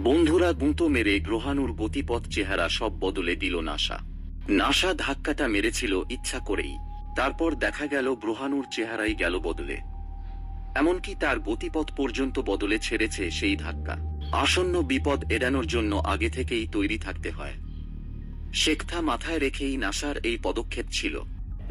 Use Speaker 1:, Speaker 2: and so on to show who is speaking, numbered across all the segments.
Speaker 1: বন্ধুরা, গুঁতো মেরে গ্রহাণুর গতিপথ চেহারা সব বদলে দিল নাসা। নাসা ধাক্কাটা মেরেছিল ইচ্ছা করেই। তারপর দেখা গেল গ্রহাণুর চেহারাই গেল বদলে। এমনকি তার গতিপথ পর্যন্ত বদলে ছেড়েছে সেই ধাক্কা। আসন্ন বিপদ এড়ানোর জন্য আগে থেকেই তৈরি থাকতে হয়। সেকথা মাথায় রেখেই নাসার এই পদক্ষেপ ছিল।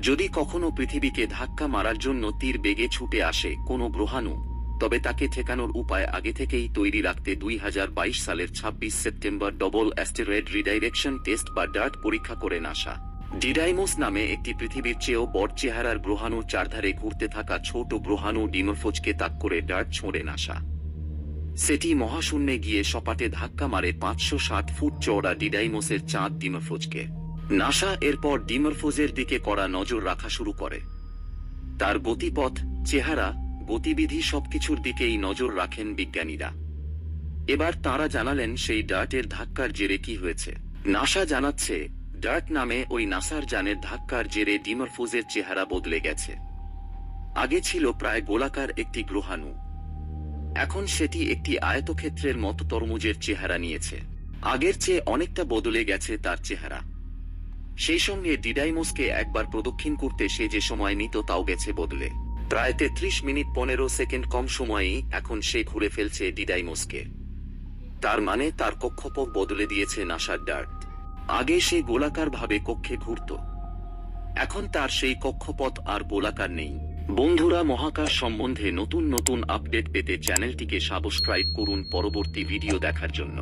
Speaker 1: যদি কখনো পৃথিবীকে ধাক্কা মারার জন্য তীর বেগে ছুটে আসে কোনো গ্রহাণু, তবে তাকে ঠেকানোর উপায় আগে থেকেই তৈরি রাখতে 2022 সালের 26 September double asteroid redirection test বা ডার্ট পরীক্ষা করে নাসা। ডিডাইমোস নামে একটি পৃথিবীর চেয়েও বড় চেহারার গ্রহাণুর চারধারে ঘুরতে থাকা ছোট গ্রহাণু ডিমরফোজকে তাক করে ডার্ট ছোঁড়ে নাসা। সেটি মহাশূন্যে গিয়ে সপাটে ধাক্কা মারে 560 ফুট চওড়া ডিডাইমোসের চাঁদ ডিমরফোজকে। নাসা এরপর ডিমরফোজের দিকে কড়া নজর রাখা শুরু করে। তার গতিপথ, চেহারা, গতিবিধি সবকিছুর দিকেই নজর রাখেন বিজ্ঞানীরা। এবার তাঁরা জানালেন সেই ডার্টের ধাক্কার জেরে কি হয়েছে। নাসা জানাচ্ছে, ডার্ট নামে ওই নাসার যানের ধাক্কার জেরে ডিমরফোজের চেহারা বদলে গেছে। আগে ছিল প্রায় গোলাকার একটি গ্রহাণু, এখন সেটি একটি আয়তক্ষেত্রের মতো তরমুজের চেহারা নিয়েছে। আগের চেয়ে অনেকটা বদলে গেছে তার চেহারা। সেই সঙ্গে ডিডাইমোসকে একবার প্রদক্ষিণ করতে সে যে সময় নিত তাও গেছে বদলে। প্রায় 33 মিনিট 15 সেকেন্ড কম সময়েই এখন সে ঘুরে ফেলছে ডিডাইমোসকে। তার মানে তার কক্ষপথ বদলে দিয়েছে নাসার ডার্ট। আগে সে গোলাকার ভাবে কক্ষে ঘুরত, এখন তার সেই কক্ষপথ আর গোলাকার নেই। বন্ধুরা, মহাকাশ সম্বন্ধে নতুন নতুন আপডেট পেতে চ্যানেলটিকে সাবস্ক্রাইব করুন পরবর্তী ভিডিও দেখার জন্য।